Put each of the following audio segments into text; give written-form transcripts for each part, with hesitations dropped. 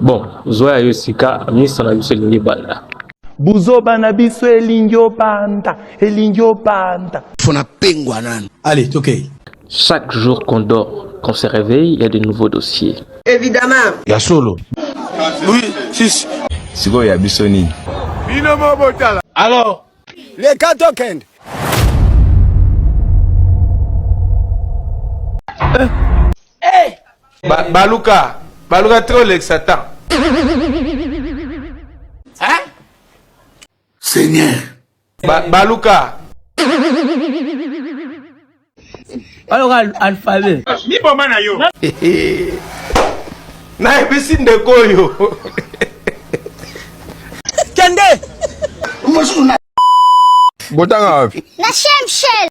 Bon, Zoya Yosika, ministre na biso lingi banda. Buzoba na biso elingyo banda. Fona pengwa nani. Allez, ok. Chaque jour qu'on dort, qu'on se réveille, il y a de nouveaux dossiers. Évidemment. Ya solo. Oui, si. Sigo ya bisoni. Alors, les cas token. Baluka trop l'excitant. Hein? Seigneur. Baluka. Alors, alphabet. Ni bomba na yo. Na ebisi ndeko yo. Kende. Mosuna. Botanga wapi? Na Shemshel.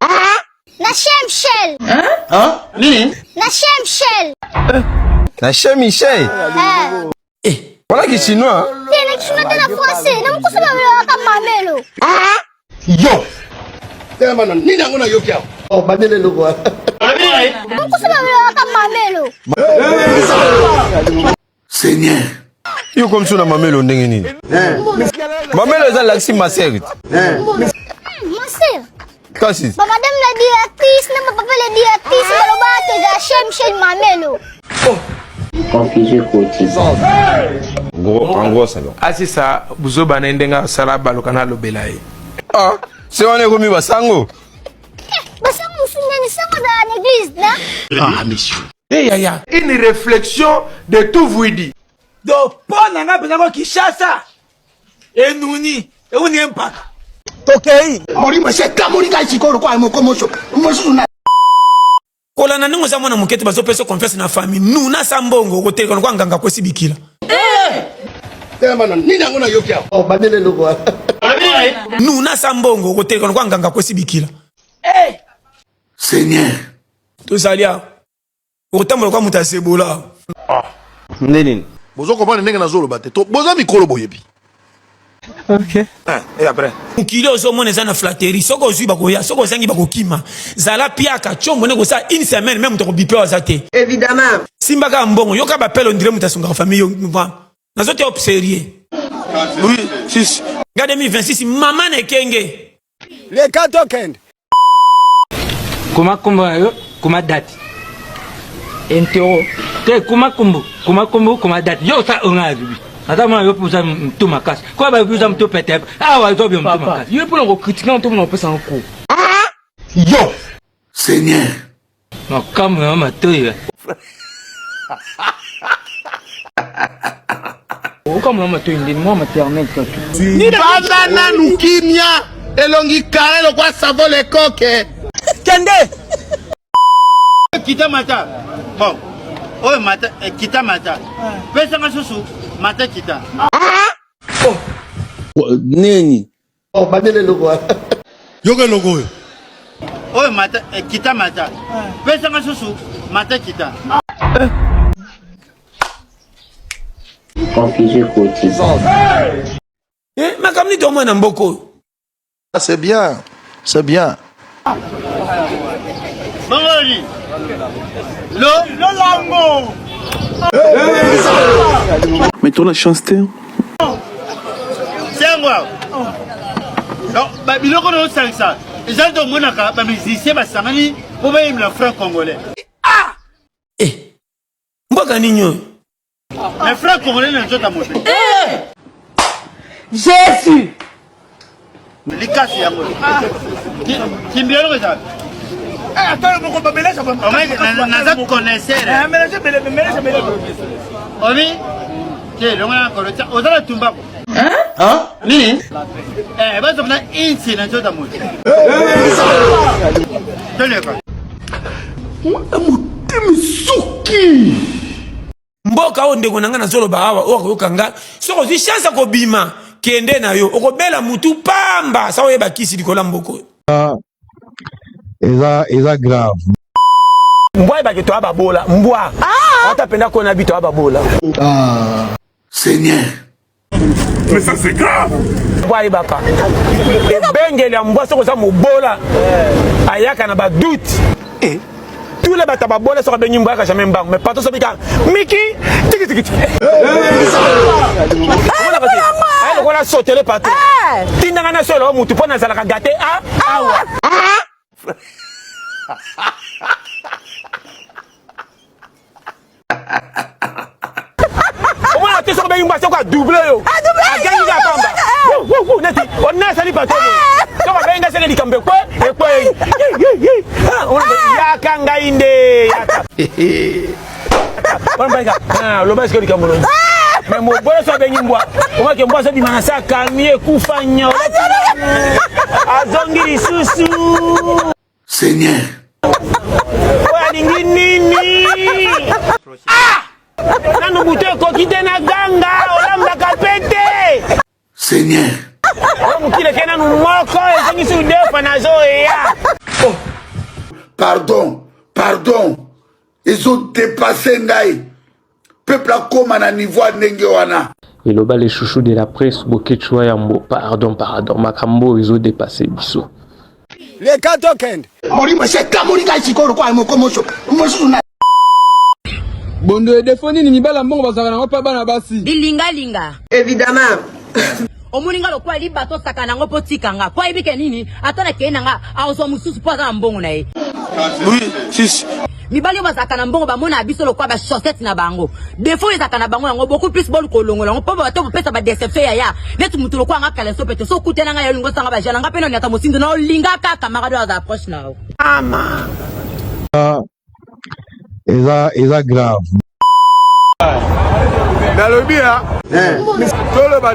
Hein? Nini? Na Shemshel. Na Shemshel. Voilà qui chinois. Tena kishuna tena français. Na mkusema vile waka mamelo. Yo. Tena nini ngona yo kia? Oh, badele logo. Mkusema vile waka mamelo. Seigneur. Yo comme ça na mamelo ndenge nini? Mamelo eza laxi maser. Maser. Kasi. Ba madame la directrice na papa la directrice baloba te za Shemshel mamelo. Confusion quotidienne. En gros ça donc. Asisa buzoba na ndenga sala baluka na lobelaye. Ah, c'est on est remis basango. Basa musunya ni sango za l'église na. Ah, monsieur. Eh yaya, une réflexion de tout vous dit. Do pona nga pena ko Kishasa. Enuni, uni empaka. Tokei. Mori masheka mori ka chikoro kwa mokomosho. Mosuna. Kola na ningo za mwana mukete bazo peso confesse na famille. Nuna sambongo ko teleka kwa nganga kwesi bikila. Tena nini ngona yo kia? Oh, badele logo. Nuna sambongo ko teleka kwa nganga kwesi bikila. Seigneur. To salia. Otambo kwa mutasebola. Nini? Bozo comprendre ndenge na zolo bate. To boza mikolo boyebi. OK. Et après. Mukili ozo mona za na flatterie. Soko zui bakoya, soko zangi bakokima. Zala piaka chombo ne ko sa une semaine même to bipe ozate. Évidemment. Simba ka mbongo yoka ba pelo ndire mutasunga famille yo mva. Nazote observer. Oui, si. Gade 2026 mama ne kenge. Les cas token. Comment date Entero te kuma date yo sa onga bibi ata mwana yo puza mtu makasi kwa ba puza mtu pete wa zo bi mtu makasi yo pour critiquer mtu mwana pesa nko Yo Seigneur. No kama matoya kama matoya ndi mwa maternel kwa tu Ni banana nukimia elongi karelo kwa savo le coque. Kende Kita mata. Bon. Oh mata kita mata. Pesa ngasusu mata kita. Nini? Oh, badele logo. Yoga logo. Oh mata kita mata. Pesa ngasusu mata kita. Confusion quotidienne. makamni to mwana mboko. C'est bien. C'est bien. Bangoli. Lo lango. Mettons la chance terre. C'est moi. Non, ba biloko no sangsa. Ils ont monaka ba musicien ba sangani pour ba la franc congolais. Ah! Mboka ninyo. Les francs congolais n'ont pas monté. Jésus. Likasi yango. Kimbielo ça. Attends, mon combat belé ça va. Naza connaisseur. Belé. Omi. Ke longa kolota. Ozala tumba. Hein? Nini? Bazo na insi na nzota moto. Toleka. Mutimi Mboka o ndeko nanga na zolo bawa o kokanga. Soko zi chance ko bima kende na yo. Okobela mutu pamba sa oyeba kisi likola mboko. Eza grave. Mbwa ibaki to ababola. Mbwa. Ata penda ko na bito ababola. Seigneur. Mais ça c'est grave. Boy baka. Bengele mbwa soko sa mobola. Ayaka na ba doute. Tous les bata babola soko bengi mbwa ka jamais mbang. Mais pas tout ça bika. Miki, tiki tiki. Comment la passer? Ay ko la sauter le patron. Tinanga na solo mutu pona za la gâté awa. Tu sais bien que tu doublé yo. Gagné la pamba. Wou neti. On a sali patron. Tu vas bien gagner les cambe quoi? Et quoi? On ya kanga inde. On va gagner. Ah, le basket du Cameroun. Mais mon boss a bien mbwa. On va que mbwa ça dimana ça kamie kufanya. Azongi susu. Seigneur. Wa nini? Ah! Nanu bute kokite na ganga olamba kapete. Seigneur. Mukile kena numoko ezingi su defa na zoya. Pardon. Ils ont dépassé ngai. Peuple a comme à niveau ndenge wana. Et le bas les chouchous de la presse Bokechua Yambo. Pardon. Makambo ils ont dépassé biso. Les katokend. Mori monsieur Kamorika chikoro kwa mokomosho. Mosuna. Bondo e defoni ni mibala mbongo bazaka na pa bana basi. Linga. Évidemment. Omuninga lokwa libato sakana ngo potikanga. Po ibike nini? Atona kenanga aozo mususu po za mbongo na ye. Oui, sis. Mibali bazaka na mbongo ba mona biso lokwa ba chaussette na bango. Defo ezaka na bango yango beaucoup plus bol kolongola. Ngo po ba to pesa ba DCF ya. Netu mutu lokwa nga kala so pete so kutena nga yo lingo sanga ba jana nga peno nyata mosindo na linga ka camarade za approche na. Ama. Eza grave. Nalobi ha.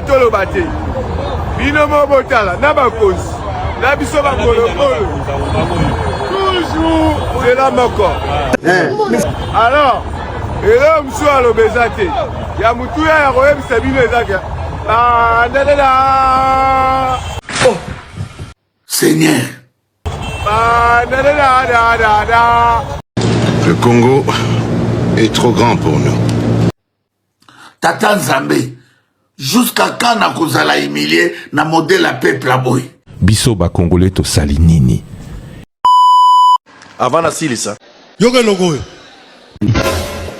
Tolo bate. Bino mo botala na bakozi. Na biso ba kolo. Toujours c'est la moko. Alors, elo msu alobezate. Ya mutu ya koyebisa bino ezaka. Ndela. Seigneur. Ndela. Le Congo est trop grand pour nous. Tata Nzambe, jusqu'à quand na kozala humilié na modèle à peuple à boy. Biso ba Congolais to salinini. Avant la silisa. Yoga logo.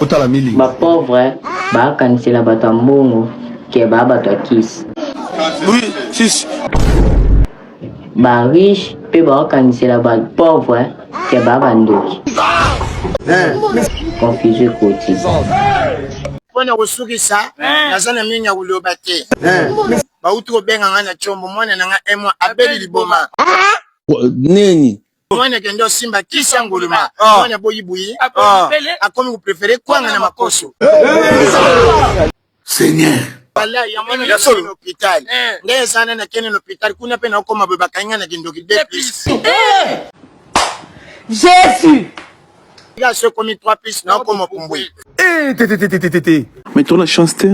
Ota la mili. Ba pauvre, ba kanisela batambongo ke ba batakis. Oui, sis. Ba riche pe ba kanisela ba pauvre ke ba bandoki. Confusé côté. Pona kusukisa nazana minya kuloba te. Ba utu obenga ngana chombo mwana nanga emwa abeli liboma. Neni. Mwana kendo simba kisa nguluma. Mwana boyibuyi. Akomi ku préférer kwanga na makoso. Seigneur. Bala ya mwana ya l'hôpital. Ndeye sana na kene l'hôpital kuna pe na okoma beba kanya na kindoki plus. Jésus. Il a ce commis 3 plus na okoma kumbwe. Mais tu as la chance, t'es.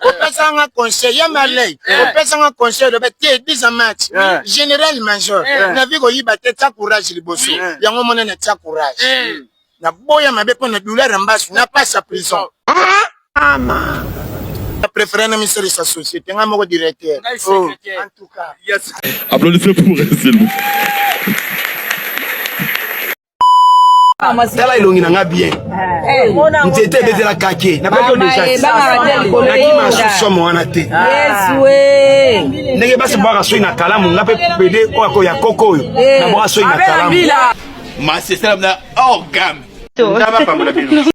Opesanga conseil ya malay. Opesanga conseil de bete 10 match. Général major. Na viko yiba teta courage liboso. Yango mona na tsa courage. Na boya mabe po na douleur mbasu na passe à prison. Ama. La préférée na ministère de sa société nga moko directeur. En tout cas. Yes. Applaudissez pour elle, s'il vous plaît. Tala ilongi na nga bien. Ntete bezela kake. Na bato déjà. Na kima somo wana te. Yes we. Ndenge basi bwaka soi na kalamu ngape pede ko ya koko yo. Na bwaka soi na kalamu. Ma c'est ça na organe. Ndaba pambola bino.